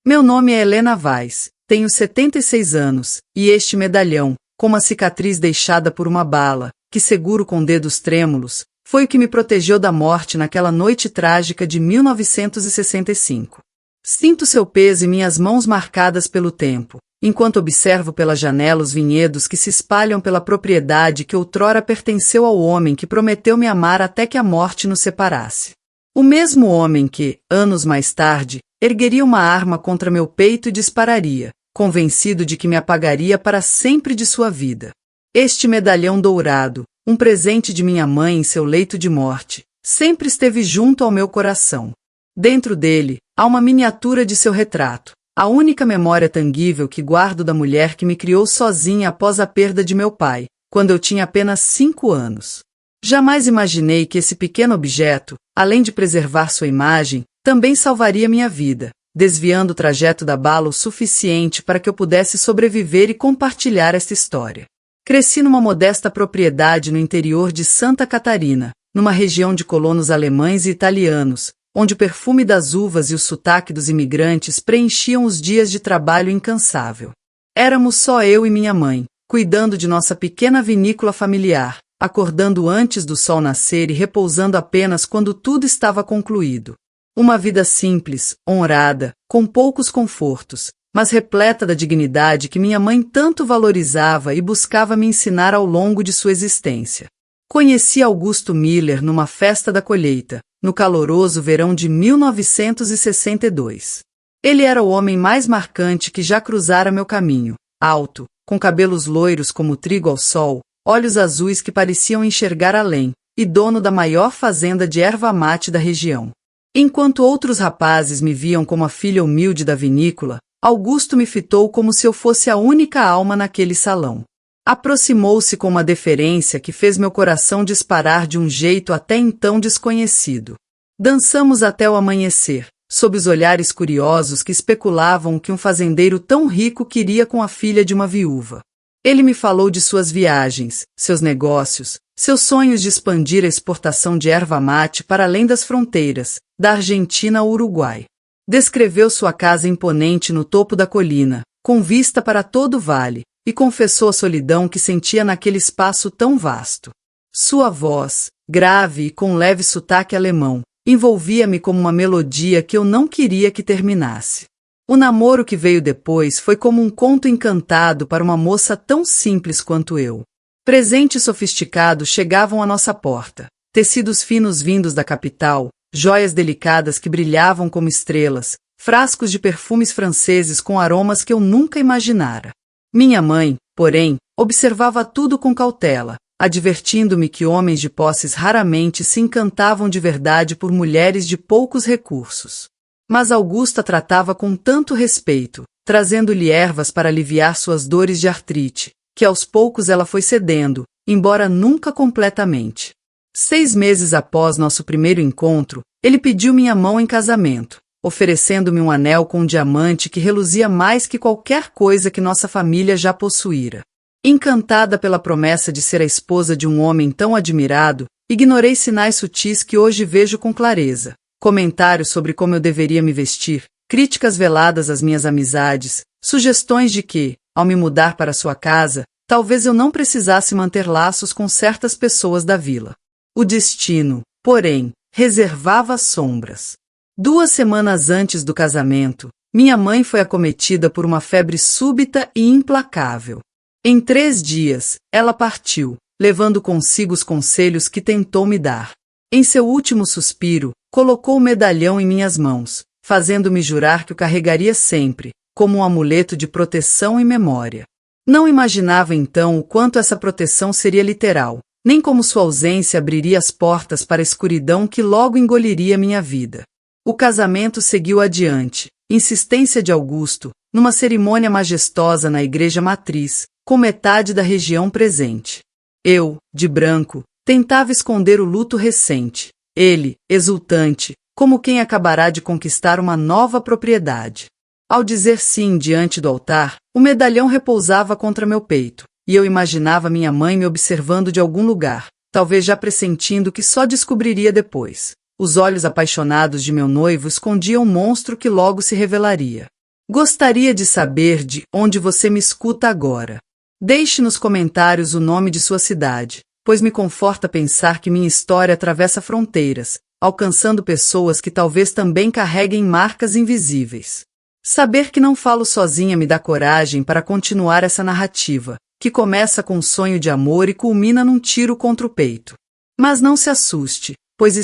Meu nome é Helena Vaz, tenho 76 anos, e este medalhão, com uma cicatriz deixada por uma bala, que seguro com dedos trêmulos, foi o que me protegeu da morte naquela noite trágica de 1965. Sinto seu peso e minhas mãos marcadas pelo tempo, enquanto observo pela janela os vinhedos que se espalham pela propriedade que outrora pertenceu ao homem que prometeu me amar até que a morte nos separasse. O mesmo homem que, anos mais tarde, ergueria uma arma contra meu peito e dispararia, convencido de que me apagaria para sempre de sua vida. Este medalhão dourado, um presente de minha mãe em seu leito de morte, sempre esteve junto ao meu coração. Dentro dele, há uma miniatura de seu retrato, a única memória tangível que guardo da mulher que me criou sozinha após a perda de meu pai, quando eu tinha apenas 5 anos. Jamais imaginei que esse pequeno objeto, além de preservar sua imagem, também salvaria minha vida, desviando o trajeto da bala o suficiente para que eu pudesse sobreviver e compartilhar esta história. Cresci numa modesta propriedade no interior de Santa Catarina, numa região de colonos alemães e italianos, onde o perfume das uvas e o sotaque dos imigrantes preenchiam os dias de trabalho incansável. Éramos só eu e minha mãe, cuidando de nossa pequena vinícola familiar, acordando antes do sol nascer e repousando apenas quando tudo estava concluído. Uma vida simples, honrada, com poucos confortos, mas repleta da dignidade que minha mãe tanto valorizava e buscava me ensinar ao longo de sua existência. Conheci Augusto Miller numa festa da colheita, no caloroso verão de 1962. Ele era o homem mais marcante que já cruzara meu caminho, alto, com cabelos loiros como trigo ao sol, olhos azuis que pareciam enxergar além, e dono da maior fazenda de erva mate da região. Enquanto outros rapazes me viam como a filha humilde da vinícola, Augusto me fitou como se eu fosse a única alma naquele salão. Aproximou-se com uma deferência que fez meu coração disparar de um jeito até então desconhecido. Dançamos até o amanhecer, sob os olhares curiosos que especulavam o que um fazendeiro tão rico queria com a filha de uma viúva. Ele me falou de suas viagens, seus negócios, seus sonhos de expandir a exportação de erva mate para além das fronteiras, da Argentina ao Uruguai. Descreveu sua casa imponente no topo da colina, com vista para todo o vale, e confessou a solidão que sentia naquele espaço tão vasto. Sua voz, grave e com leve sotaque alemão, envolvia-me como uma melodia que eu não queria que terminasse. O namoro que veio depois foi como um conto encantado para uma moça tão simples quanto eu. Presentes sofisticados chegavam à nossa porta, tecidos finos vindos da capital, joias delicadas que brilhavam como estrelas, frascos de perfumes franceses com aromas que eu nunca imaginara. Minha mãe, porém, observava tudo com cautela, advertindo-me que homens de posses raramente se encantavam de verdade por mulheres de poucos recursos. Mas Augusta tratava com tanto respeito, trazendo-lhe ervas para aliviar suas dores de artrite, que aos poucos ela foi cedendo, embora nunca completamente. 6 meses após nosso primeiro encontro, ele pediu minha mão em casamento, oferecendo-me um anel com um diamante que reluzia mais que qualquer coisa que nossa família já possuíra. Encantada pela promessa de ser a esposa de um homem tão admirado, ignorei sinais sutis que hoje vejo com clareza. Comentários sobre como eu deveria me vestir, críticas veladas às minhas amizades, sugestões de que, ao me mudar para sua casa, talvez eu não precisasse manter laços com certas pessoas da vila. O destino, porém, reservava sombras. 2 semanas antes do casamento, minha mãe foi acometida por uma febre súbita e implacável. Em 3 dias, ela partiu, levando consigo os conselhos que tentou me dar. Em seu último suspiro, colocou o medalhão em minhas mãos, fazendo-me jurar que o carregaria sempre, como um amuleto de proteção e memória. Não imaginava então o quanto essa proteção seria literal, nem como sua ausência abriria as portas para a escuridão que logo engoliria minha vida. O casamento seguiu adiante, insistência de Augusto, numa cerimônia majestosa na igreja matriz, com metade da região presente. Eu, de branco, tentava esconder o luto recente. Ele, exultante, como quem acabará de conquistar uma nova propriedade. Ao dizer sim diante do altar, o medalhão repousava contra meu peito, e eu imaginava minha mãe me observando de algum lugar, talvez já pressentindo que só descobriria depois. Os olhos apaixonados de meu noivo escondiam um monstro que logo se revelaria. Gostaria de saber de onde você me escuta agora. Deixe nos comentários o nome de sua cidade, pois me conforta pensar que minha história atravessa fronteiras, alcançando pessoas que talvez também carreguem marcas invisíveis. Saber que não falo sozinha me dá coragem para continuar essa narrativa, que começa com um sonho de amor e culmina num tiro contra o peito. Mas não se assuste, pois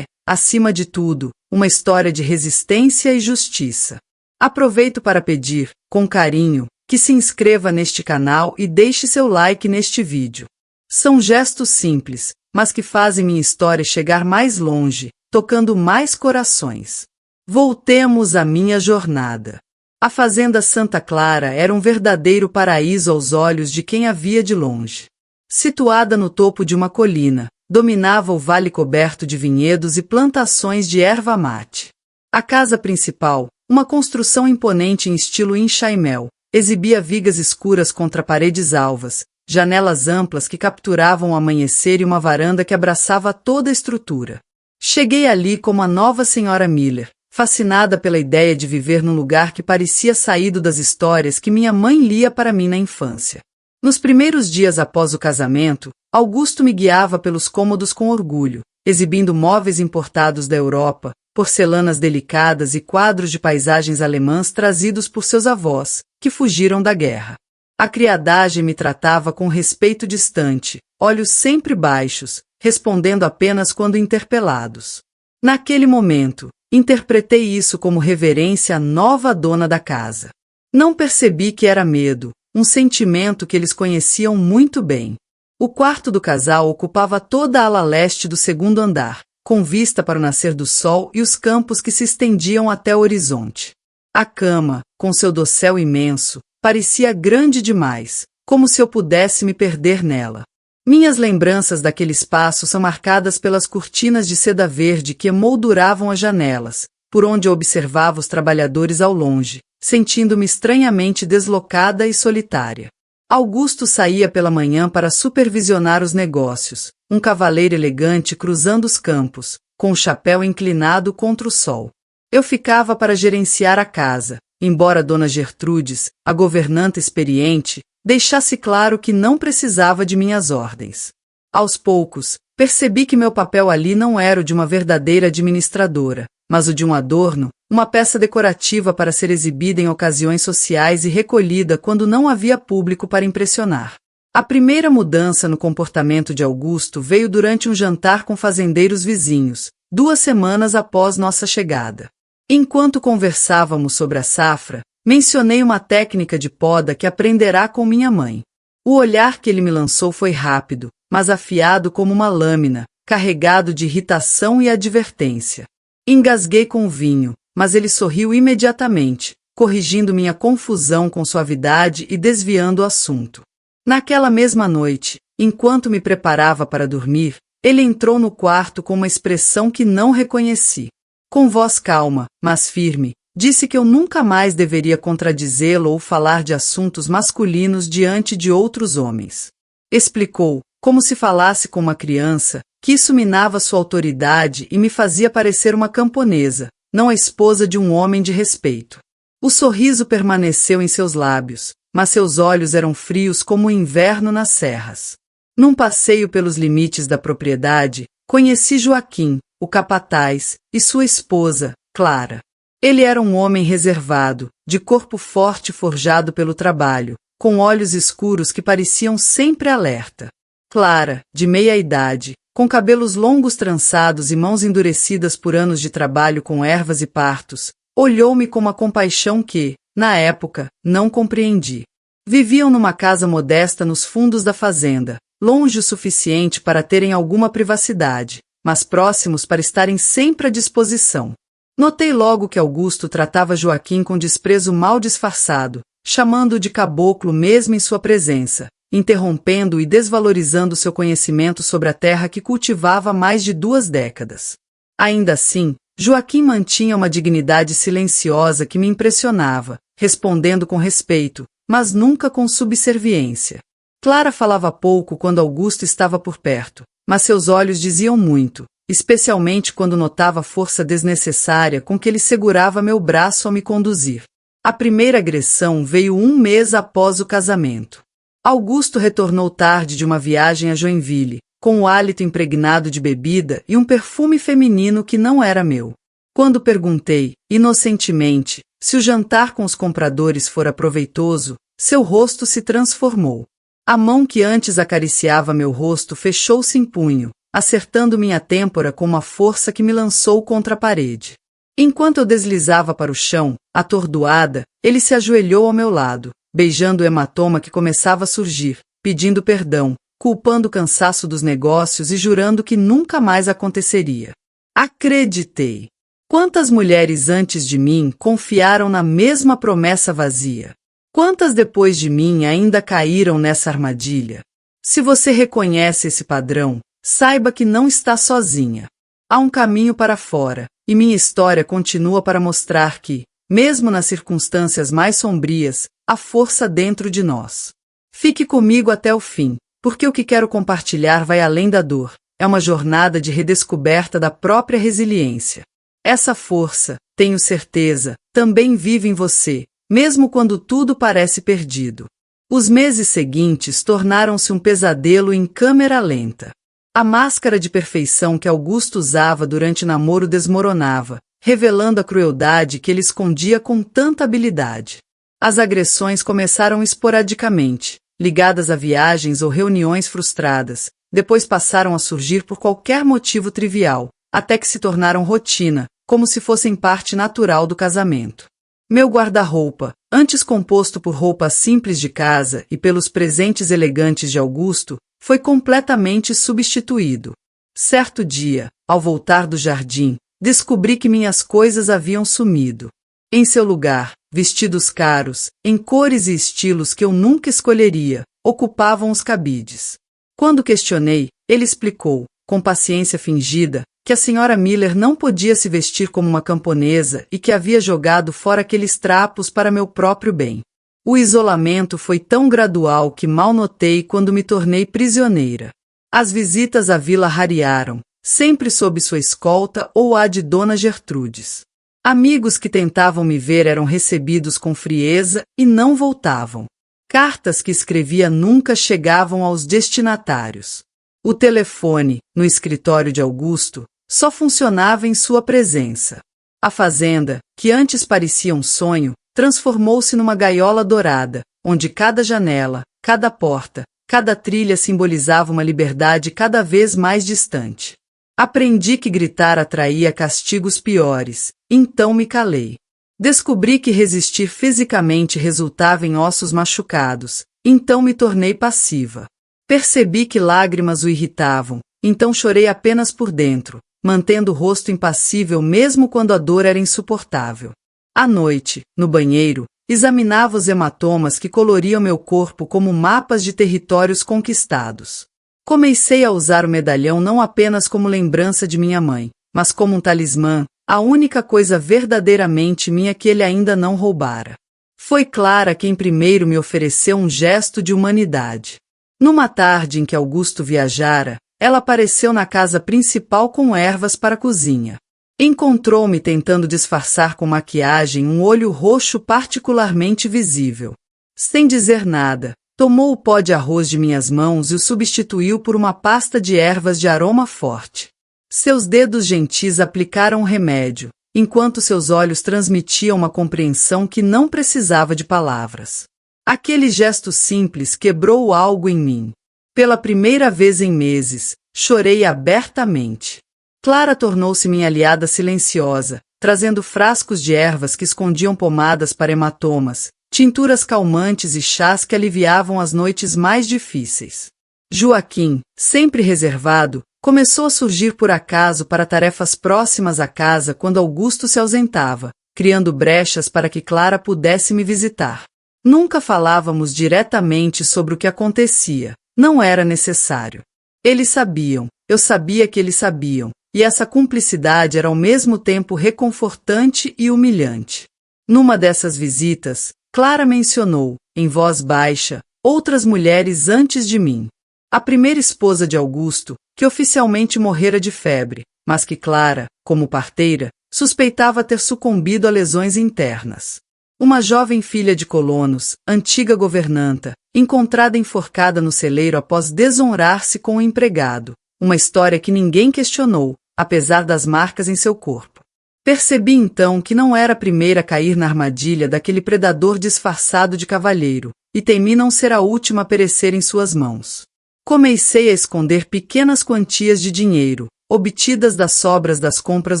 acima de tudo, uma história de resistência e justiça. Aproveito para pedir, com carinho, que se inscreva neste canal e deixe seu like neste vídeo. São gestos simples, mas que fazem minha história chegar mais longe, tocando mais corações. Voltemos à minha jornada. A fazenda Santa Clara era um verdadeiro paraíso aos olhos de quem a via de longe. Situada no topo de uma colina, dominava o vale coberto de vinhedos e plantações de erva mate. A casa principal, uma construção imponente em estilo enxaimel, exibia vigas escuras contra paredes alvas, janelas amplas que capturavam o amanhecer e uma varanda que abraçava toda a estrutura. Cheguei ali como a nova senhora Miller, fascinada pela ideia de viver num lugar que parecia saído das histórias que minha mãe lia para mim na infância. Nos primeiros dias após o casamento, Augusto me guiava pelos cômodos com orgulho, exibindo móveis importados da Europa, porcelanas delicadas e quadros de paisagens alemãs trazidos por seus avós, que fugiram da guerra. A criadagem me tratava com respeito distante, olhos sempre baixos, respondendo apenas quando interpelados. Naquele momento, interpretei isso como reverência à nova dona da casa. Não percebi que era medo, um sentimento que eles conheciam muito bem. O quarto do casal ocupava toda a ala leste do segundo andar, com vista para o nascer do sol e os campos que se estendiam até o horizonte. A cama, com seu dossel imenso, parecia grande demais, como se eu pudesse me perder nela. Minhas lembranças daquele espaço são marcadas pelas cortinas de seda verde que emolduravam as janelas, por onde eu observava os trabalhadores ao longe, sentindo-me estranhamente deslocada e solitária. Augusto saía pela manhã para supervisionar os negócios, um cavaleiro elegante cruzando os campos, com o chapéu inclinado contra o sol. Eu ficava para gerenciar a casa, embora Dona Gertrudes, a governanta experiente, deixasse claro que não precisava de minhas ordens. Aos poucos, percebi que meu papel ali não era o de uma verdadeira administradora, mas o de um adorno, uma peça decorativa para ser exibida em ocasiões sociais e recolhida quando não havia público para impressionar. A primeira mudança no comportamento de Augusto veio durante um jantar com fazendeiros vizinhos, 2 semanas após nossa chegada. Enquanto conversávamos sobre a safra, mencionei uma técnica de poda que aprenderá com minha mãe. O olhar que ele me lançou foi rápido, mas afiado como uma lâmina, carregado de irritação e advertência. Engasguei com o vinho, mas ele sorriu imediatamente, corrigindo minha confusão com suavidade e desviando o assunto. Naquela mesma noite, enquanto me preparava para dormir, ele entrou no quarto com uma expressão que não reconheci. Com voz calma, mas firme, disse que eu nunca mais deveria contradizê-lo ou falar de assuntos masculinos diante de outros homens. Explicou, como se falasse com uma criança, que isso minava sua autoridade e me fazia parecer uma camponesa, não a esposa de um homem de respeito. O sorriso permaneceu em seus lábios, mas seus olhos eram frios como o inverno nas serras. Num passeio pelos limites da propriedade, conheci Joaquim, o capataz, e sua esposa, Clara. Ele era um homem reservado, de corpo forte forjado pelo trabalho, com olhos escuros que pareciam sempre alerta. Clara, de meia idade, com cabelos longos trançados e mãos endurecidas por anos de trabalho com ervas e partos, olhou-me com uma compaixão que, na época, não compreendi. Viviam numa casa modesta nos fundos da fazenda, longe o suficiente para terem alguma privacidade, mas próximos para estarem sempre à disposição. Notei logo que Augusto tratava Joaquim com desprezo mal disfarçado, chamando-o de caboclo mesmo em sua presença, interrompendo e desvalorizando seu conhecimento sobre a terra que cultivava há mais de 2 décadas. Ainda assim, Joaquim mantinha uma dignidade silenciosa que me impressionava, respondendo com respeito, mas nunca com subserviência. Clara falava pouco quando Augusto estava por perto, mas seus olhos diziam muito, especialmente quando notava a força desnecessária com que ele segurava meu braço ao me conduzir. A primeira agressão veio 1 mês após o casamento. Augusto retornou tarde de uma viagem a Joinville, com o hálito impregnado de bebida e um perfume feminino que não era meu. Quando perguntei, inocentemente, se o jantar com os compradores fora proveitoso, seu rosto se transformou. A mão que antes acariciava meu rosto fechou-se em punho, acertando minha têmpora com uma força que me lançou contra a parede. Enquanto eu deslizava para o chão, atordoada, ele se ajoelhou ao meu lado, beijando o hematoma que começava a surgir, pedindo perdão, culpando o cansaço dos negócios e jurando que nunca mais aconteceria. Acreditei. Quantas mulheres antes de mim confiaram na mesma promessa vazia? Quantas depois de mim ainda caíram nessa armadilha? Se você reconhece esse padrão, saiba que não está sozinha. Há um caminho para fora, e minha história continua para mostrar que, mesmo nas circunstâncias mais sombrias, há força dentro de nós. Fique comigo até o fim, porque o que quero compartilhar vai além da dor. É uma jornada de redescoberta da própria resiliência. Essa força, tenho certeza, também vive em você, mesmo quando tudo parece perdido. Os meses seguintes tornaram-se um pesadelo em câmera lenta. A máscara de perfeição que Augusto usava durante o namoro desmoronava, revelando a crueldade que ele escondia com tanta habilidade. As agressões começaram esporadicamente, ligadas a viagens ou reuniões frustradas, depois passaram a surgir por qualquer motivo trivial, até que se tornaram rotina, como se fossem parte natural do casamento. Meu guarda-roupa, antes composto por roupas simples de casa e pelos presentes elegantes de Augusto, foi completamente substituído. Certo dia, ao voltar do jardim, descobri que minhas coisas haviam sumido. Em seu lugar, vestidos caros, em cores e estilos que eu nunca escolheria, ocupavam os cabides. Quando questionei, ele explicou, com paciência fingida, que a senhora Miller não podia se vestir como uma camponesa e que havia jogado fora aqueles trapos para meu próprio bem. O isolamento foi tão gradual que mal notei quando me tornei prisioneira. As visitas à vila rarearam, sempre sob sua escolta ou a de Dona Gertrudes. Amigos que tentavam me ver eram recebidos com frieza e não voltavam. Cartas que escrevia nunca chegavam aos destinatários. O telefone, no escritório de Augusto, só funcionava em sua presença. A fazenda, que antes parecia um sonho, transformou-se numa gaiola dourada, onde cada janela, cada porta, cada trilha simbolizava uma liberdade cada vez mais distante. Aprendi que gritar atraía castigos piores, então me calei. Descobri que resistir fisicamente resultava em ossos machucados, então me tornei passiva. Percebi que lágrimas o irritavam, então chorei apenas por dentro, mantendo o rosto impassível mesmo quando a dor era insuportável. À noite, no banheiro, examinava os hematomas que coloriam meu corpo como mapas de territórios conquistados. Comecei a usar o medalhão não apenas como lembrança de minha mãe, mas como um talismã, a única coisa verdadeiramente minha que ele ainda não roubara. Foi Clara quem primeiro me ofereceu um gesto de humanidade. Numa tarde em que Augusto viajara, ela apareceu na casa principal com ervas para a cozinha. Encontrou-me tentando disfarçar com maquiagem um olho roxo particularmente visível. Sem dizer nada, tomou o pó de arroz de minhas mãos e o substituiu por uma pasta de ervas de aroma forte. Seus dedos gentis aplicaram o remédio, enquanto seus olhos transmitiam uma compreensão que não precisava de palavras. Aquele gesto simples quebrou algo em mim. Pela primeira vez em meses, chorei abertamente. Clara tornou-se minha aliada silenciosa, trazendo frascos de ervas que escondiam pomadas para hematomas, tinturas calmantes e chás que aliviavam as noites mais difíceis. Joaquim, sempre reservado, começou a surgir por acaso para tarefas próximas à casa quando Augusto se ausentava, criando brechas para que Clara pudesse me visitar. Nunca falávamos diretamente sobre o que acontecia, não era necessário. Eles sabiam, eu sabia que eles sabiam, e essa cumplicidade era ao mesmo tempo reconfortante e humilhante. Numa dessas visitas, Clara mencionou, em voz baixa, outras mulheres antes de mim. A primeira esposa de Augusto, que oficialmente morrera de febre, mas que Clara, como parteira, suspeitava ter sucumbido a lesões internas. Uma jovem filha de colonos, antiga governanta, encontrada enforcada no celeiro após desonrar-se com o empregado. Uma história que ninguém questionou, apesar das marcas em seu corpo. Percebi então que não era a primeira a cair na armadilha daquele predador disfarçado de cavalheiro, e temi não ser a última a perecer em suas mãos. Comecei a esconder pequenas quantias de dinheiro, obtidas das sobras das compras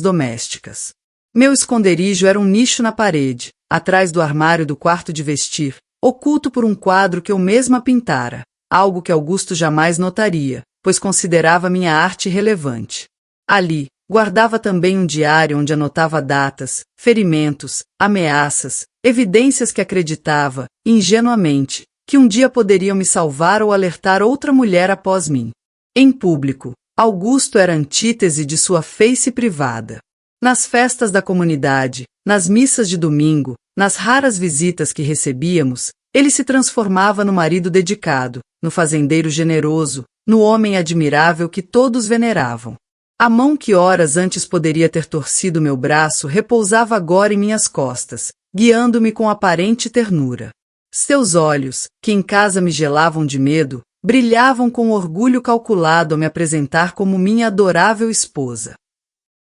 domésticas. Meu esconderijo era um nicho na parede, atrás do armário do quarto de vestir, oculto por um quadro que eu mesma pintara, algo que Augusto jamais notaria, pois considerava minha arte relevante. Ali, guardava também um diário onde anotava datas, ferimentos, ameaças, evidências que acreditava, ingenuamente, que um dia poderiam me salvar ou alertar outra mulher após mim. Em público, Augusto era a antítese de sua face privada. Nas festas da comunidade, nas missas de domingo, nas raras visitas que recebíamos, ele se transformava no marido dedicado, no fazendeiro generoso, no homem admirável que todos veneravam. A mão que horas antes poderia ter torcido meu braço repousava agora em minhas costas, guiando-me com aparente ternura. Seus olhos, que em casa me gelavam de medo, brilhavam com orgulho calculado ao me apresentar como minha adorável esposa.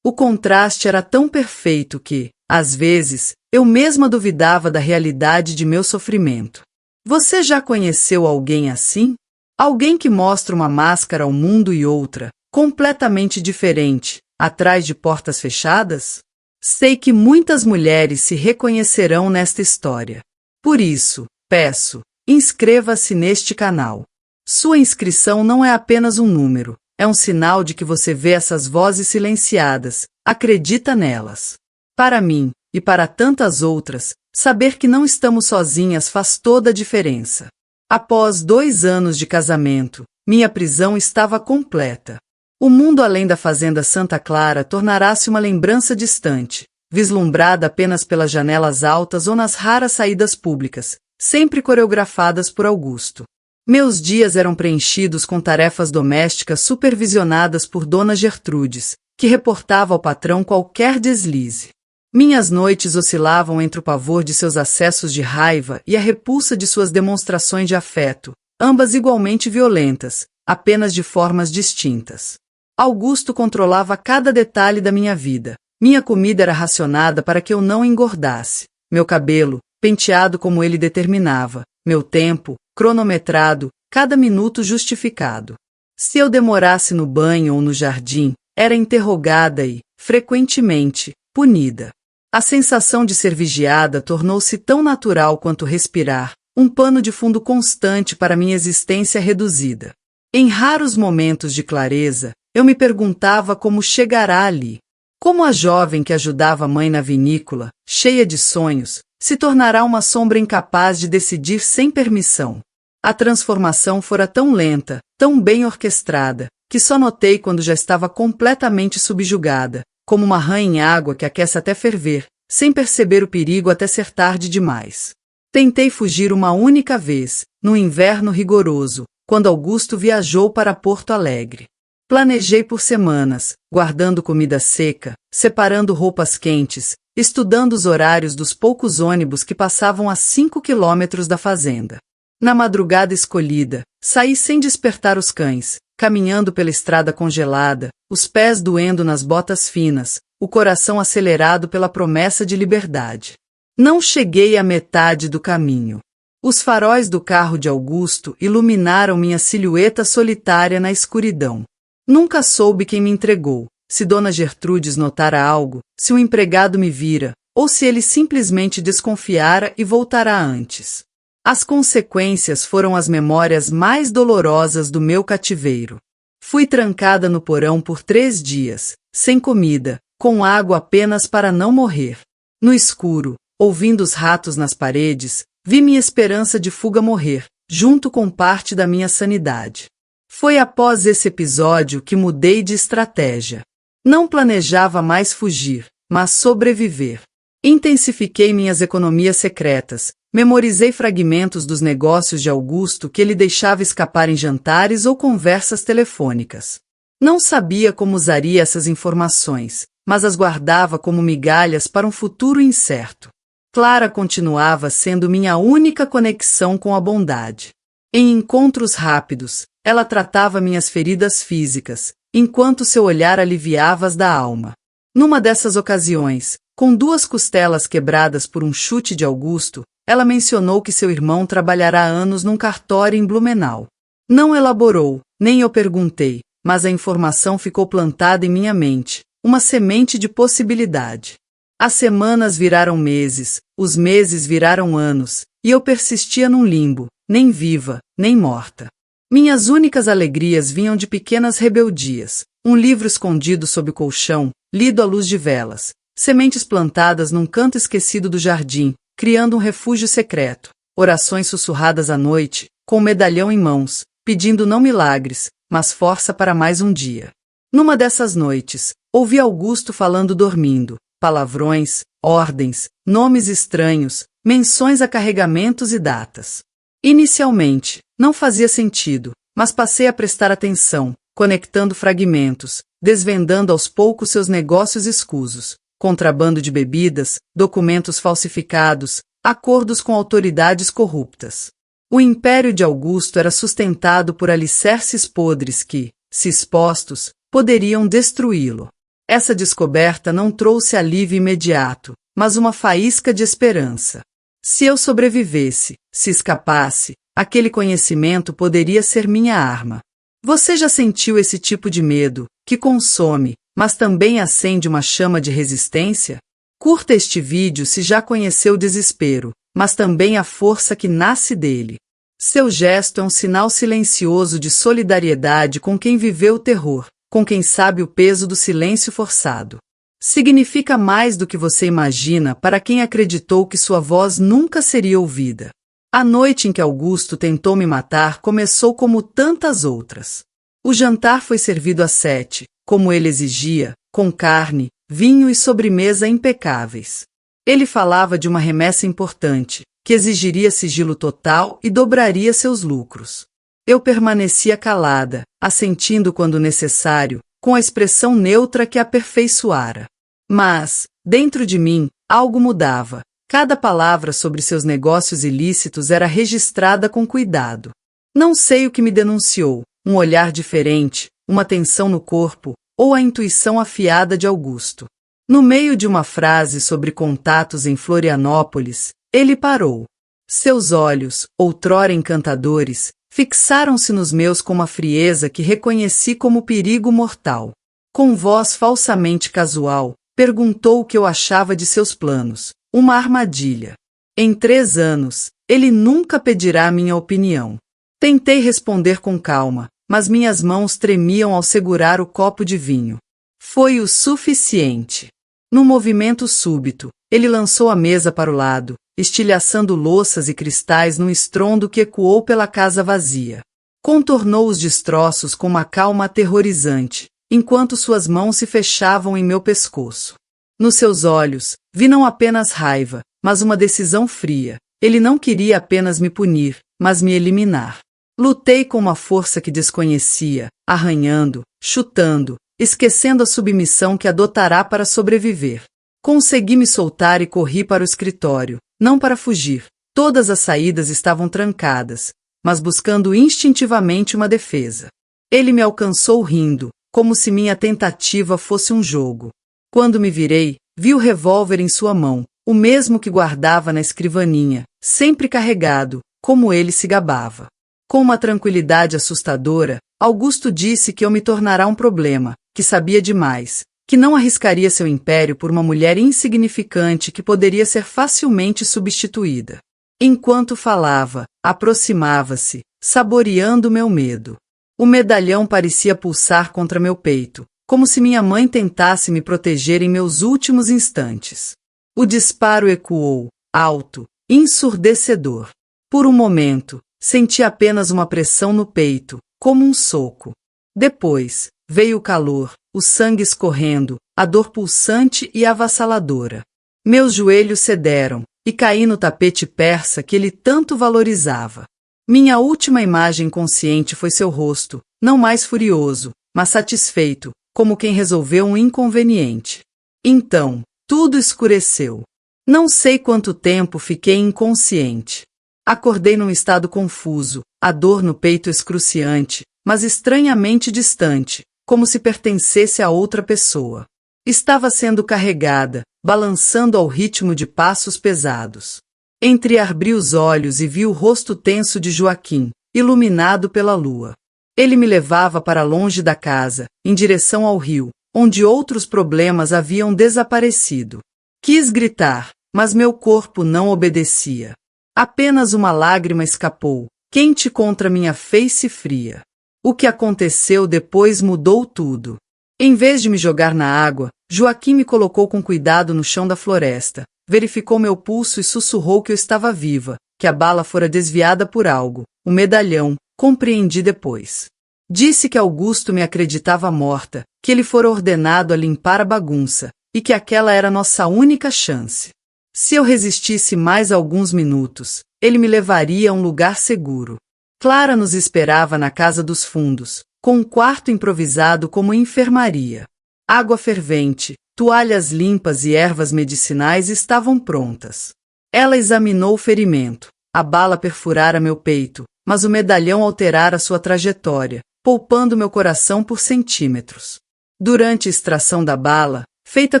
O contraste era tão perfeito que, às vezes, eu mesma duvidava da realidade de meu sofrimento. Você já conheceu alguém assim? Alguém que mostra uma máscara ao mundo e outra, completamente diferente, atrás de portas fechadas? Sei que muitas mulheres se reconhecerão nesta história. Por isso, peço, inscreva-se neste canal. Sua inscrição não é apenas um número, é um sinal de que você vê essas vozes silenciadas, acredita nelas. Para mim, e para tantas outras, saber que não estamos sozinhas faz toda a diferença. Após 2 anos de casamento, minha prisão estava completa. O mundo além da fazenda Santa Clara tornará-se uma lembrança distante, vislumbrada apenas pelas janelas altas ou nas raras saídas públicas, sempre coreografadas por Augusto. Meus dias eram preenchidos com tarefas domésticas supervisionadas por Dona Gertrudes, que reportava ao patrão qualquer deslize. Minhas noites oscilavam entre o pavor de seus acessos de raiva e a repulsa de suas demonstrações de afeto, ambas igualmente violentas, apenas de formas distintas. Augusto controlava cada detalhe da minha vida. Minha comida era racionada para que eu não engordasse. Meu cabelo, penteado como ele determinava. Meu tempo, cronometrado, cada minuto justificado. Se eu demorasse no banho ou no jardim, era interrogada e, frequentemente, punida. A sensação de ser vigiada tornou-se tão natural quanto respirar, um pano de fundo constante para minha existência reduzida. Em raros momentos de clareza, eu me perguntava como chegará ali. Como a jovem que ajudava a mãe na vinícola, cheia de sonhos, se tornará uma sombra incapaz de decidir sem permissão. A transformação fora tão lenta, tão bem orquestrada, que só notei quando já estava completamente subjugada, como uma rã em água que aquece até ferver, sem perceber o perigo até ser tarde demais. Tentei fugir uma única vez, no inverno rigoroso, quando Augusto viajou para Porto Alegre. Planejei por semanas, guardando comida seca, separando roupas quentes, estudando os horários dos poucos ônibus que passavam a 5 quilômetros da fazenda. Na madrugada escolhida, saí sem despertar os cães, caminhando pela estrada congelada, os pés doendo nas botas finas, o coração acelerado pela promessa de liberdade. Não cheguei à metade do caminho. Os faróis do carro de Augusto iluminaram minha silhueta solitária na escuridão. Nunca soube quem me entregou, se Dona Gertrudes notara algo, se um empregado me vira, ou se ele simplesmente desconfiara e voltará antes. As consequências foram as memórias mais dolorosas do meu cativeiro. Fui trancada no porão por 3 dias, sem comida, com água apenas para não morrer. No escuro, ouvindo os ratos nas paredes, vi minha esperança de fuga morrer, junto com parte da minha sanidade. Foi após esse episódio que mudei de estratégia. Não planejava mais fugir, mas sobreviver. Intensifiquei minhas economias secretas, memorizei fragmentos dos negócios de Augusto que ele deixava escapar em jantares ou conversas telefônicas. Não sabia como usaria essas informações, mas as guardava como migalhas para um futuro incerto. Clara continuava sendo minha única conexão com a bondade. Em encontros rápidos, ela tratava minhas feridas físicas, enquanto seu olhar aliviava as da alma. Numa dessas ocasiões, com 2 costelas quebradas por um chute de Augusto, ela mencionou que seu irmão trabalhará anos num cartório em Blumenau. Não elaborou, nem eu perguntei, mas a informação ficou plantada em minha mente, uma semente de possibilidade. As semanas viraram meses, os meses viraram anos, e eu persistia num limbo, nem viva, nem morta. Minhas únicas alegrias vinham de pequenas rebeldias, um livro escondido sob o colchão, lido à luz de velas, sementes plantadas num canto esquecido do jardim, criando um refúgio secreto, orações sussurradas à noite, com o medalhão em mãos, pedindo não milagres, mas força para mais um dia. Numa dessas noites, ouvi Augusto falando dormindo, palavrões, ordens, nomes estranhos, menções a carregamentos e datas. Inicialmente, não fazia sentido, mas passei a prestar atenção, conectando fragmentos, desvendando aos poucos seus negócios escusos, contrabando de bebidas, documentos falsificados, acordos com autoridades corruptas. O império de Augusto era sustentado por alicerces podres que, se expostos, poderiam destruí-lo. Essa descoberta não trouxe alívio imediato, mas uma faísca de esperança. Se eu sobrevivesse, se escapasse, aquele conhecimento poderia ser minha arma. Você já sentiu esse tipo de medo, que consome, mas também acende uma chama de resistência? Curta este vídeo se já conheceu o desespero, mas também a força que nasce dele. Seu gesto é um sinal silencioso de solidariedade com quem viveu o terror, com quem sabe o peso do silêncio forçado. Significa mais do que você imagina para quem acreditou que sua voz nunca seria ouvida. A noite em que Augusto tentou me matar começou como tantas outras. O jantar foi servido às 7, como ele exigia, com carne, vinho e sobremesa impecáveis. Ele falava de uma remessa importante, que exigiria sigilo total e dobraria seus lucros. Eu permanecia calada, assentindo quando necessário, com a expressão neutra que aperfeiçoara. Mas, dentro de mim, algo mudava. Cada palavra sobre seus negócios ilícitos era registrada com cuidado. Não sei o que me denunciou, um olhar diferente, uma tensão no corpo, ou a intuição afiada de Augusto. No meio de uma frase sobre contatos em Florianópolis, ele parou. Seus olhos, outrora encantadores, fixaram-se nos meus com uma frieza que reconheci como perigo mortal. Com voz falsamente casual, perguntou o que eu achava de seus planos. Uma armadilha. Em 3 anos, ele nunca pedirá minha opinião. Tentei responder com calma, mas minhas mãos tremiam ao segurar o copo de vinho. Foi o suficiente. Num movimento súbito, ele lançou a mesa para o lado, estilhaçando louças e cristais num estrondo que ecoou pela casa vazia. Contornou os destroços com uma calma aterrorizante, enquanto suas mãos se fechavam em meu pescoço. Nos seus olhos, vi não apenas raiva, mas uma decisão fria. Ele não queria apenas me punir, mas me eliminar. Lutei com uma força que desconhecia, arranhando, chutando, esquecendo a submissão que adotará para sobreviver. Consegui me soltar e corri para o escritório, não para fugir. Todas as saídas estavam trancadas, mas buscando instintivamente uma defesa. Ele me alcançou rindo, como se minha tentativa fosse um jogo. Quando me virei, vi o revólver em sua mão, o mesmo que guardava na escrivaninha, sempre carregado, como ele se gabava. Com uma tranquilidade assustadora, Augusto disse que eu me tornara um problema, que sabia demais, que não arriscaria seu império por uma mulher insignificante que poderia ser facilmente substituída. Enquanto falava, aproximava-se, saboreando meu medo. O medalhão parecia pulsar contra meu peito, como se minha mãe tentasse me proteger em meus últimos instantes. O disparo ecoou, alto, ensurdecedor. Por um momento, senti apenas uma pressão no peito, como um soco. Depois, veio o calor, o sangue escorrendo, a dor pulsante e avassaladora. Meus joelhos cederam, e caí no tapete persa que ele tanto valorizava. Minha última imagem consciente foi seu rosto, não mais furioso, mas satisfeito, como quem resolveu um inconveniente. Então, tudo escureceu. Não sei quanto tempo fiquei inconsciente. Acordei num estado confuso, a dor no peito excruciante, mas estranhamente distante, como se pertencesse a outra pessoa. Estava sendo carregada, balançando ao ritmo de passos pesados. Entreabri os olhos e vi o rosto tenso de Joaquim, iluminado pela lua. Ele me levava para longe da casa, em direção ao rio, onde outros problemas haviam desaparecido. Quis gritar, mas meu corpo não obedecia. Apenas uma lágrima escapou, quente contra minha face fria. O que aconteceu depois mudou tudo. Em vez de me jogar na água, Joaquim me colocou com cuidado no chão da floresta, verificou meu pulso e sussurrou que eu estava viva, que a bala fora desviada por algo, o medalhão, compreendi depois. Disse que Augusto me acreditava morta, que ele fora ordenado a limpar a bagunça, e que aquela era nossa única chance. Se eu resistisse mais alguns minutos, ele me levaria a um lugar seguro. Clara nos esperava na casa dos fundos, com um quarto improvisado como enfermaria. Água fervente, toalhas limpas e ervas medicinais estavam prontas. Ela examinou o ferimento. A bala perfurara meu peito, mas o medalhão alterara sua trajetória, poupando meu coração por centímetros. Durante a extração da bala, feita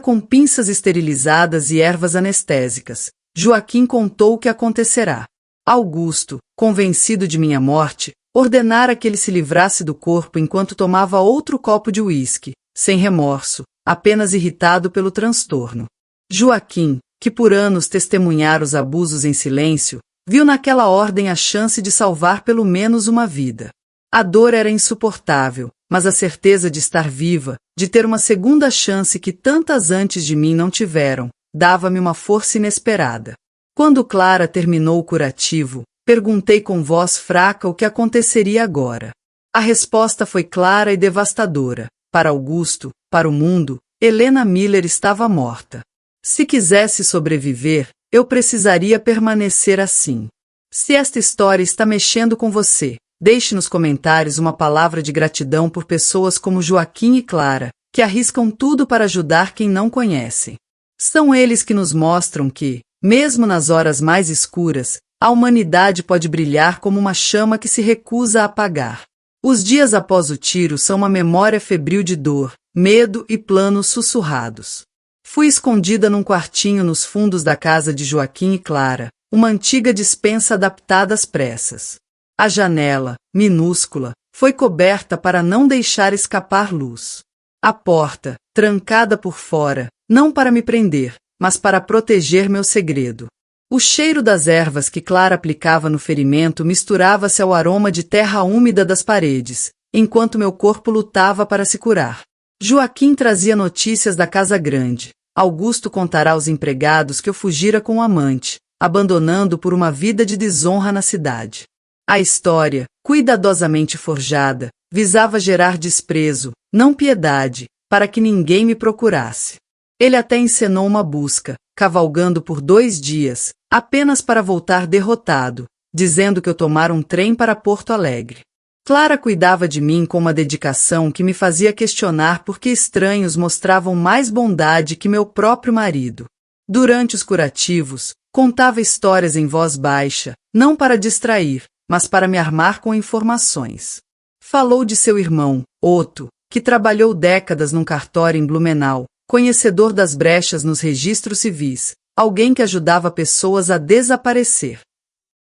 com pinças esterilizadas e ervas anestésicas, Joaquim contou o que acontecerá. Augusto, convencido de minha morte, ordenara que ele se livrasse do corpo enquanto tomava outro copo de uísque, sem remorso, apenas irritado pelo transtorno. Joaquim, que por anos testemunhara os abusos em silêncio, viu naquela ordem a chance de salvar pelo menos uma vida. A dor era insuportável, mas a certeza de estar viva, de ter uma segunda chance que tantas antes de mim não tiveram, dava-me uma força inesperada. Quando Clara terminou o curativo, perguntei com voz fraca o que aconteceria agora. A resposta foi clara e devastadora. Para Augusto, para o mundo, Helena Miller estava morta. Se quisesse sobreviver, eu precisaria permanecer assim. Se esta história está mexendo com você, deixe nos comentários uma palavra de gratidão por pessoas como Joaquim e Clara, que arriscam tudo para ajudar quem não conhece. São eles que nos mostram que, mesmo nas horas mais escuras, a humanidade pode brilhar como uma chama que se recusa a apagar. Os dias após o tiro são uma memória febril de dor, medo e planos sussurrados. Fui escondida num quartinho nos fundos da casa de Joaquim e Clara, uma antiga despensa adaptada às pressas. A janela, minúscula, foi coberta para não deixar escapar luz. A porta, trancada por fora, não para me prender, mas para proteger meu segredo. O cheiro das ervas que Clara aplicava no ferimento misturava-se ao aroma de terra úmida das paredes, enquanto meu corpo lutava para se curar. Joaquim trazia notícias da casa grande. Augusto contará aos empregados que eu fugira com o amante, abandonando por uma vida de desonra na cidade. A história, cuidadosamente forjada, visava gerar desprezo, não piedade, para que ninguém me procurasse. Ele até encenou uma busca, cavalgando por 2 dias, apenas para voltar derrotado, dizendo que eu tomara um trem para Porto Alegre. Clara cuidava de mim com uma dedicação que me fazia questionar por que estranhos mostravam mais bondade que meu próprio marido. Durante os curativos, contava histórias em voz baixa, não para distrair, mas para me armar com informações. Falou de seu irmão, Otto, que trabalhou décadas num cartório em Blumenau, conhecedor das brechas nos registros civis, alguém que ajudava pessoas a desaparecer.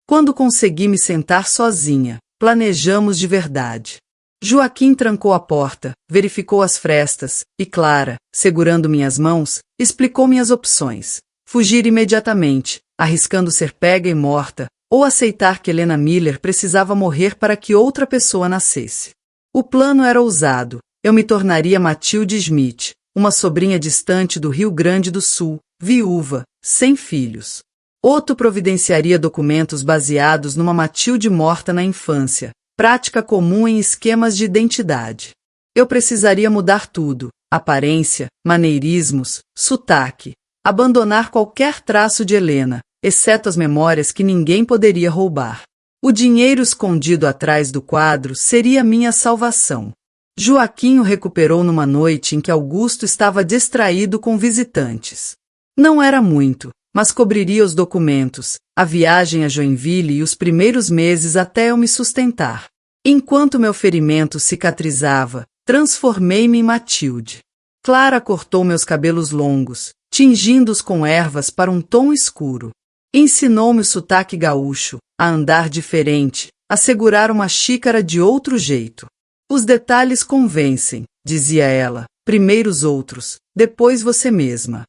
Quando consegui me sentar sozinha, planejamos de verdade. Joaquim trancou a porta, verificou as frestas, e Clara, segurando minhas mãos, explicou minhas opções. Fugir imediatamente, arriscando ser pega e morta, ou aceitar que Helena Miller precisava morrer para que outra pessoa nascesse. O plano era ousado. Eu me tornaria Matilde Smith, uma sobrinha distante do Rio Grande do Sul, viúva, sem filhos. Otto providenciaria documentos baseados numa Matilde morta na infância, prática comum em esquemas de identidade. Eu precisaria mudar tudo, aparência, maneirismos, sotaque, abandonar qualquer traço de Helena, exceto as memórias que ninguém poderia roubar. O dinheiro escondido atrás do quadro seria minha salvação. Joaquim o recuperou numa noite em que Augusto estava distraído com visitantes. Não era muito, mas cobriria os documentos, a viagem a Joinville e os primeiros meses até eu me sustentar. Enquanto meu ferimento cicatrizava, transformei-me em Matilde. Clara cortou meus cabelos longos, tingindo-os com ervas para um tom escuro. Ensinou-me o sotaque gaúcho, a andar diferente, a segurar uma xícara de outro jeito. Os detalhes convencem, dizia ela, primeiro os outros, depois você mesma.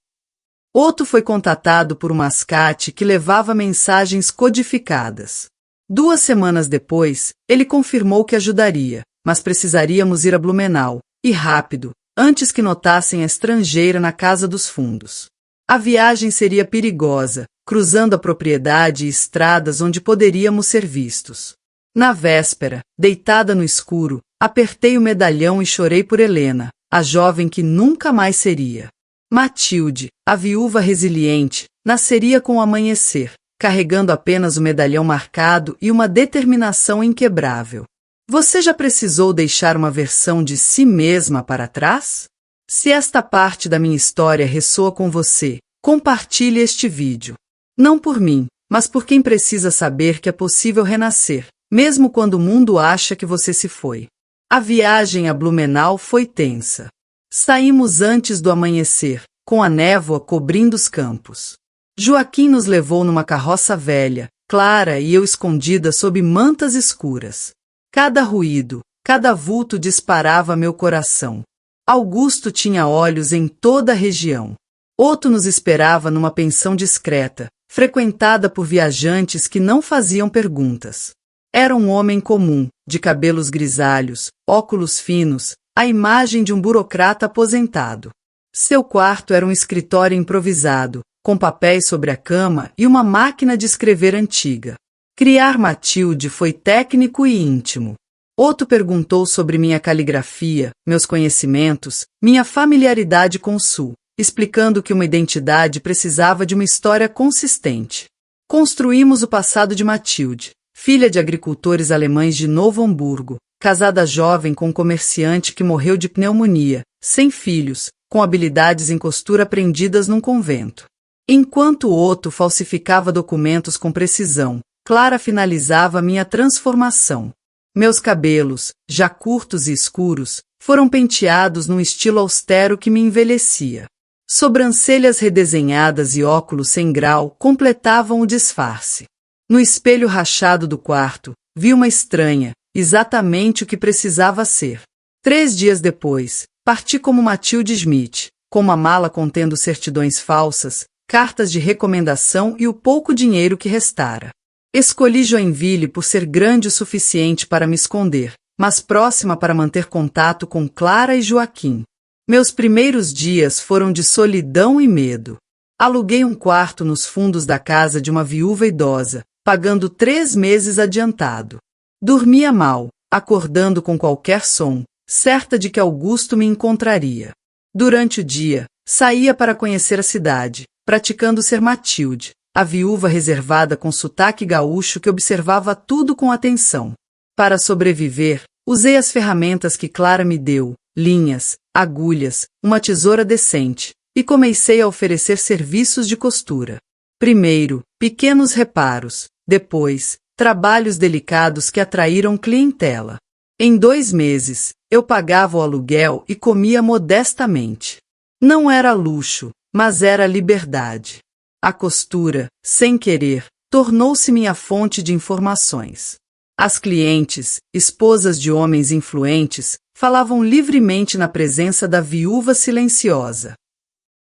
Otto foi contatado por um mascate que levava mensagens codificadas. 2 semanas depois, ele confirmou que ajudaria, mas precisaríamos ir a Blumenau, e rápido, antes que notassem a estrangeira na casa dos fundos. A viagem seria perigosa, cruzando a propriedade e estradas onde poderíamos ser vistos. Na véspera, deitada no escuro, apertei o medalhão e chorei por Helena, a jovem que nunca mais seria. Matilde, a viúva resiliente, nasceria com o amanhecer, carregando apenas o medalhão marcado e uma determinação inquebrável. Você já precisou deixar uma versão de si mesma para trás? Se esta parte da minha história ressoa com você, compartilhe este vídeo. Não por mim, mas por quem precisa saber que é possível renascer, mesmo quando o mundo acha que você se foi. A viagem a Blumenau foi tensa. Saímos antes do amanhecer, com a névoa cobrindo os campos. Joaquim nos levou numa carroça velha, Clara e eu escondida sob mantas escuras. Cada ruído, cada vulto disparava meu coração. Augusto tinha olhos em toda a região. Otto nos esperava numa pensão discreta, frequentada por viajantes que não faziam perguntas. Era um homem comum, de cabelos grisalhos, óculos finos, a imagem de um burocrata aposentado. Seu quarto era um escritório improvisado, com papéis sobre a cama e uma máquina de escrever antiga. Criar Matilde foi técnico e íntimo. Otto perguntou sobre minha caligrafia, meus conhecimentos, minha familiaridade com o Sul, explicando que uma identidade precisava de uma história consistente. Construímos o passado de Matilde, filha de agricultores alemães de Novo Hamburgo, casada jovem com um comerciante que morreu de pneumonia, sem filhos, com habilidades em costura aprendidas num convento. Enquanto Otto falsificava documentos com precisão, Clara finalizava minha transformação. Meus cabelos, já curtos e escuros, foram penteados num estilo austero que me envelhecia. Sobrancelhas redesenhadas e óculos sem grau completavam o disfarce. No espelho rachado do quarto, vi uma estranha, exatamente o que precisava ser. 3 dias depois, parti como Matilde Schmidt, com uma mala contendo certidões falsas, cartas de recomendação e o pouco dinheiro que restara. Escolhi Joinville por ser grande o suficiente para me esconder, mas próxima para manter contato com Clara e Joaquim. Meus primeiros dias foram de solidão e medo. Aluguei um quarto nos fundos da casa de uma viúva idosa, pagando 3 meses adiantado. Dormia mal, acordando com qualquer som, certa de que Augusto me encontraria. Durante o dia, saía para conhecer a cidade, praticando ser Matilde, a viúva reservada com sotaque gaúcho que observava tudo com atenção. Para sobreviver, usei as ferramentas que Clara me deu, linhas, agulhas, uma tesoura decente, e comecei a oferecer serviços de costura. Primeiro, pequenos reparos, depois, trabalhos delicados que atraíram clientela. Em 2 meses, eu pagava o aluguel e comia modestamente. Não era luxo, mas era liberdade. A costura, sem querer, tornou-se minha fonte de informações. As clientes, esposas de homens influentes, falavam livremente na presença da viúva silenciosa.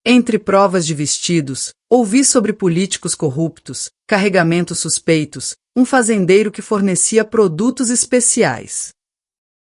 Entre provas de vestidos, ouvi sobre políticos corruptos, carregamentos suspeitos, um fazendeiro que fornecia produtos especiais.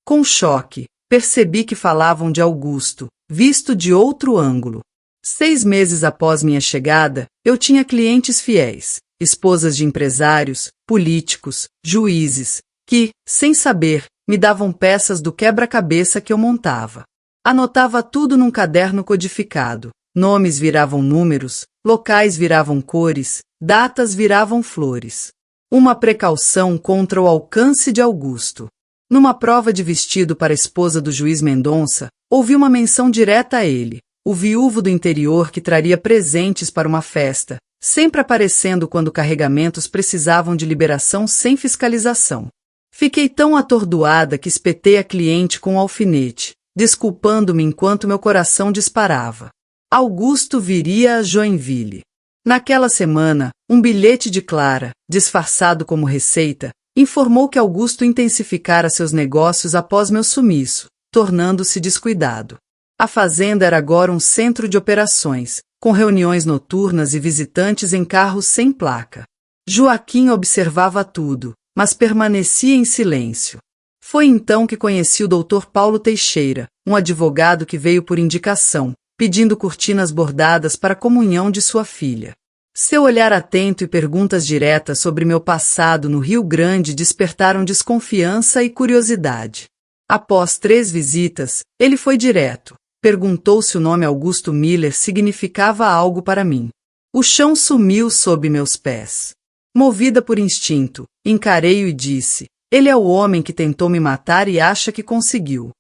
Com choque, percebi que falavam de Augusto, visto de outro ângulo. 6 meses após minha chegada, eu tinha clientes fiéis, esposas de empresários, políticos, juízes, que, sem saber, me davam peças do quebra-cabeça que eu montava. Anotava tudo num caderno codificado. Nomes viravam números, locais viravam cores, datas viravam flores. Uma precaução contra o alcance de Augusto. Numa prova de vestido para a esposa do juiz Mendonça, ouvi uma menção direta a ele, o viúvo do interior que traria presentes para uma festa, sempre aparecendo quando carregamentos precisavam de liberação sem fiscalização. Fiquei tão atordoada que espetei a cliente com um alfinete, desculpando-me enquanto meu coração disparava. Augusto viria a Joinville. Naquela semana, um bilhete de Clara, disfarçado como receita, informou que Augusto intensificara seus negócios após meu sumiço, tornando-se descuidado. A fazenda era agora um centro de operações, com reuniões noturnas e visitantes em carros sem placa. Joaquim observava tudo, mas permanecia em silêncio. Foi então que conheci o Dr. Paulo Teixeira, um advogado que veio por indicação, pedindo cortinas bordadas para a comunhão de sua filha. Seu olhar atento e perguntas diretas sobre meu passado no Rio Grande despertaram desconfiança e curiosidade. Após 3 visitas, ele foi direto. Perguntou se o nome Augusto Miller significava algo para mim. O chão sumiu sob meus pés. Movida por instinto, encarei-o e disse: ele é o homem que tentou me matar e acha que conseguiu.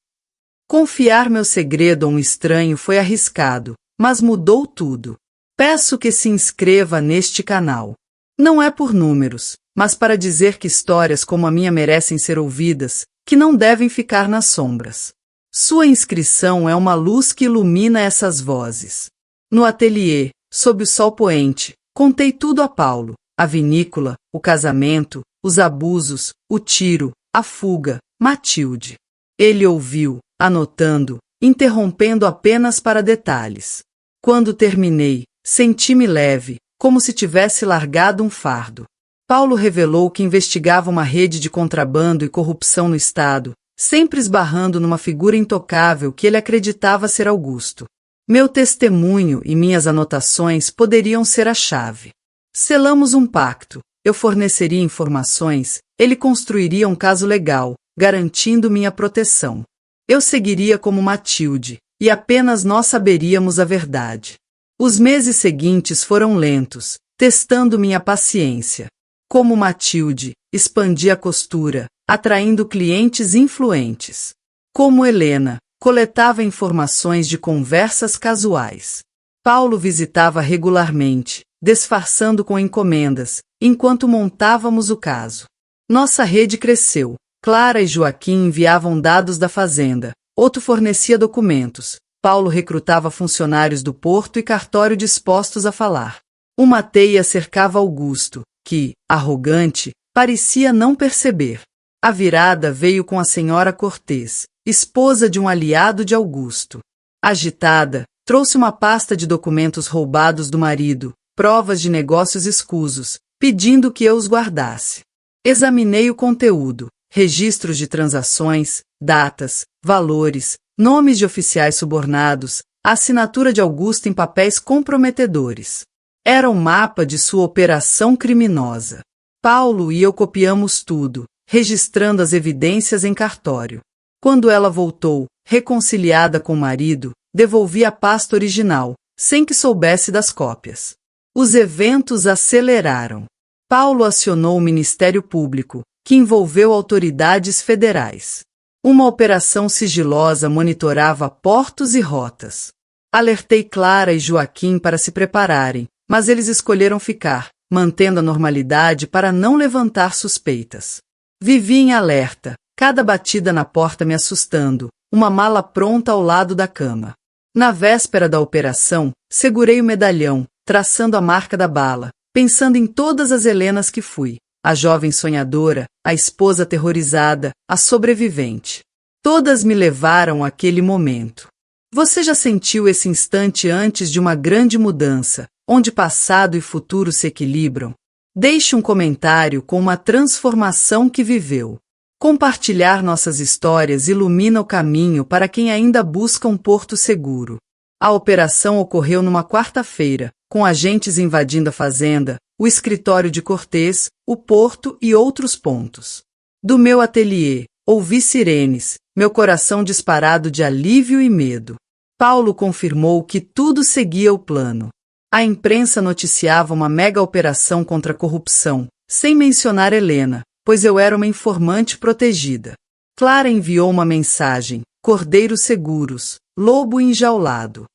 Confiar meu segredo a um estranho foi arriscado, mas mudou tudo. Peço que se inscreva neste canal. Não é por números, mas para dizer que histórias como a minha merecem ser ouvidas, que não devem ficar nas sombras. Sua inscrição é uma luz que ilumina essas vozes. No ateliê, sob o sol poente, contei tudo a Paulo: a vinícola, o casamento, os abusos, o tiro, a fuga, Matilde. Ele ouviu, anotando, interrompendo apenas para detalhes. Quando terminei, senti-me leve, como se tivesse largado um fardo. Paulo revelou que investigava uma rede de contrabando e corrupção no estado, sempre esbarrando numa figura intocável que ele acreditava ser Augusto. Meu testemunho e minhas anotações poderiam ser a chave. Selamos um pacto. Eu forneceria informações, ele construiria um caso legal, garantindo minha proteção. Eu seguiria como Matilde, e apenas nós saberíamos a verdade. Os meses seguintes foram lentos, testando minha paciência. Como Matilde, expandi a costura, atraindo clientes influentes. Como Helena, coletava informações de conversas casuais. Paulo visitava regularmente, disfarçando com encomendas, enquanto montávamos o caso. Nossa rede cresceu. Clara e Joaquim enviavam dados da fazenda, outro fornecia documentos. Paulo recrutava funcionários do porto e cartório dispostos a falar. Uma teia cercava Augusto, que, arrogante, parecia não perceber. A virada veio com a senhora Cortês, esposa de um aliado de Augusto. Agitada, trouxe uma pasta de documentos roubados do marido, provas de negócios escusos, pedindo que eu os guardasse. Examinei o conteúdo, registros de transações, datas, valores, nomes de oficiais subornados, a assinatura de Augusto em papéis comprometedores. Era um mapa de sua operação criminosa. Paulo e eu copiamos tudo, registrando as evidências em cartório. Quando ela voltou, reconciliada com o marido, devolvi a pasta original, sem que soubesse das cópias. Os eventos aceleraram. Paulo acionou o Ministério Público, que envolveu autoridades federais. Uma operação sigilosa monitorava portos e rotas. Alertei Clara e Joaquim para se prepararem, mas eles escolheram ficar, mantendo a normalidade para não levantar suspeitas. Vivi em alerta, cada batida na porta me assustando, uma mala pronta ao lado da cama. Na véspera da operação, segurei o medalhão, traçando a marca da bala, pensando em todas as Helenas que fui, a jovem sonhadora, a esposa aterrorizada, a sobrevivente. Todas me levaram àquele momento. Você já sentiu esse instante antes de uma grande mudança, onde passado e futuro se equilibram? Deixe um comentário com uma transformação que viveu. Compartilhar nossas histórias ilumina o caminho para quem ainda busca um porto seguro. A operação ocorreu numa quarta-feira, com agentes invadindo a fazenda, o escritório de Cortês, o porto e outros pontos. Do meu ateliê, ouvi sirenes, meu coração disparado de alívio e medo. Paulo confirmou que tudo seguia o plano. A imprensa noticiava uma mega operação contra a corrupção, sem mencionar Helena, pois eu era uma informante protegida. Clara enviou uma mensagem: cordeiros seguros, lobo enjaulado.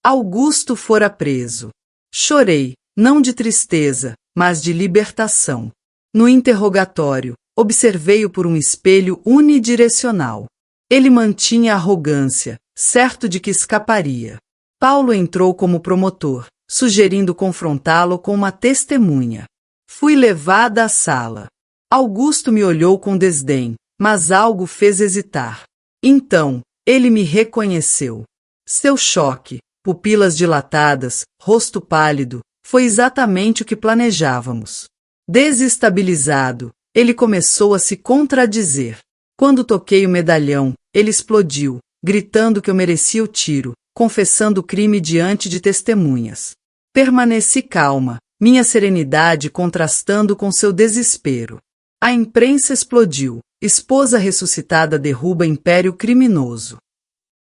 Augusto fora preso. Chorei, não de tristeza, mas de libertação. No interrogatório, observei-o por um espelho unidirecional. Ele mantinha arrogância, certo de que escaparia. Paulo entrou como promotor, sugerindo confrontá-lo com uma testemunha. Fui levada à sala. Augusto me olhou com desdém, mas algo fez hesitar. Então, ele me reconheceu. Seu choque, pupilas dilatadas, rosto pálido, foi exatamente o que planejávamos. Desestabilizado, ele começou a se contradizer. Quando toquei o medalhão, ele explodiu, gritando que eu merecia o tiro, confessando o crime diante de testemunhas. Permaneci calma, minha serenidade contrastando com seu desespero. A imprensa explodiu. Esposa ressuscitada derruba império criminoso.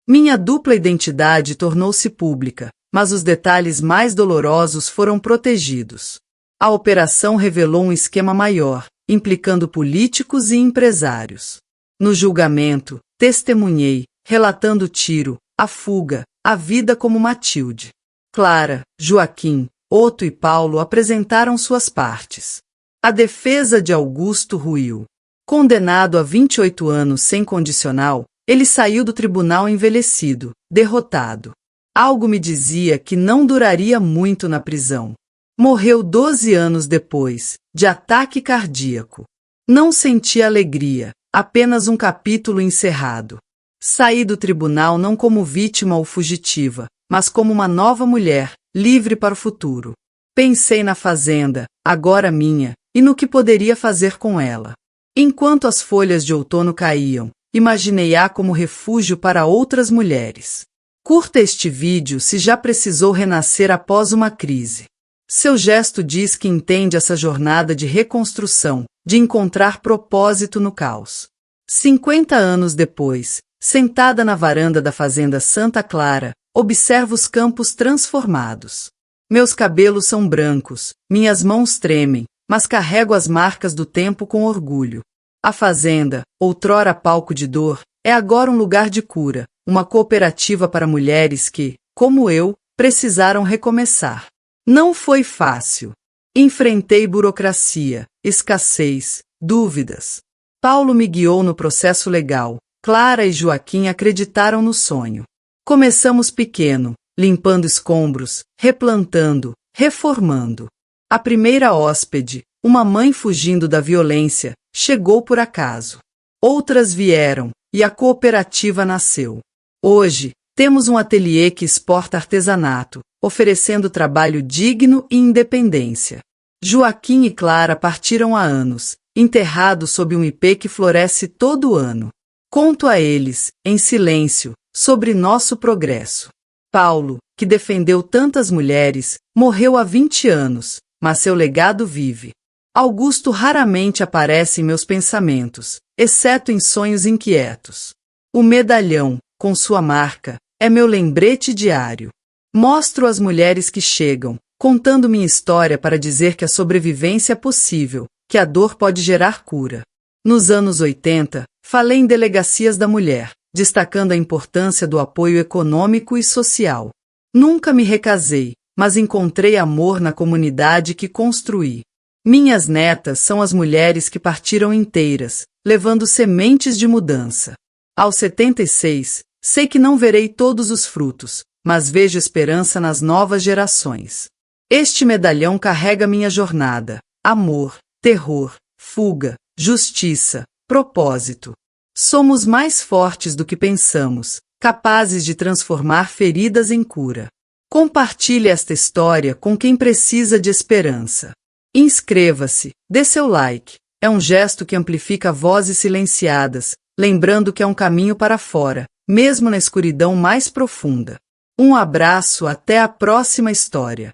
Minha dupla identidade tornou-se pública, mas os detalhes mais dolorosos foram protegidos. A operação revelou um esquema maior, implicando políticos e empresários. No julgamento, testemunhei, relatando o tiro, a fuga, a vida como Matilde. Clara, Joaquim, Otto e Paulo apresentaram suas partes. A defesa de Augusto ruiu. Condenado a 28 anos sem condicional, ele saiu do tribunal envelhecido, derrotado. Algo me dizia que não duraria muito na prisão. Morreu 12 anos depois, de ataque cardíaco. Não senti alegria, apenas um capítulo encerrado. Saí do tribunal não como vítima ou fugitiva, mas como uma nova mulher, livre para o futuro. Pensei na fazenda, agora minha, e no que poderia fazer com ela. Enquanto as folhas de outono caíam, imaginei-a como refúgio para outras mulheres. Curta este vídeo se já precisou renascer após uma crise. Seu gesto diz que entende essa jornada de reconstrução, de encontrar propósito no caos. 50 anos depois, sentada na varanda da fazenda Santa Clara, observo os campos transformados. Meus cabelos são brancos, minhas mãos tremem, mas carrego as marcas do tempo com orgulho. A fazenda, outrora palco de dor, é agora um lugar de cura, uma cooperativa para mulheres que, como eu, precisaram recomeçar. Não foi fácil. Enfrentei burocracia, escassez, dúvidas. Paulo me guiou no processo legal. Clara e Joaquim acreditaram no sonho. Começamos pequeno, limpando escombros, replantando, reformando. A primeira hóspede, uma mãe fugindo da violência, chegou por acaso. Outras vieram, e a cooperativa nasceu. Hoje, temos um ateliê que exporta artesanato, oferecendo trabalho digno e independência. Joaquim e Clara partiram há anos, enterrados sob um ipê que floresce todo ano. Conto a eles, em silêncio, sobre nosso progresso. Paulo, que defendeu tantas mulheres, morreu há 20 anos, mas seu legado vive. Augusto raramente aparece em meus pensamentos, exceto em sonhos inquietos. O medalhão, com sua marca, é meu lembrete diário. Mostro às mulheres que chegam, contando minha história para dizer que a sobrevivência é possível, que a dor pode gerar cura. Nos anos 80, falei em delegacias da mulher, destacando a importância do apoio econômico e social. Nunca me recasei, mas encontrei amor na comunidade que construí. Minhas netas são as mulheres que partiram inteiras, levando sementes de mudança. Aos 76, sei que não verei todos os frutos, mas vejo esperança nas novas gerações. Este medalhão carrega minha jornada: amor, terror, fuga, justiça, propósito. Somos mais fortes do que pensamos, capazes de transformar feridas em cura. Compartilhe esta história com quem precisa de esperança. Inscreva-se, dê seu like. É um gesto que amplifica vozes silenciadas, lembrando que é um caminho para fora, mesmo na escuridão mais profunda. Um abraço, até a próxima história.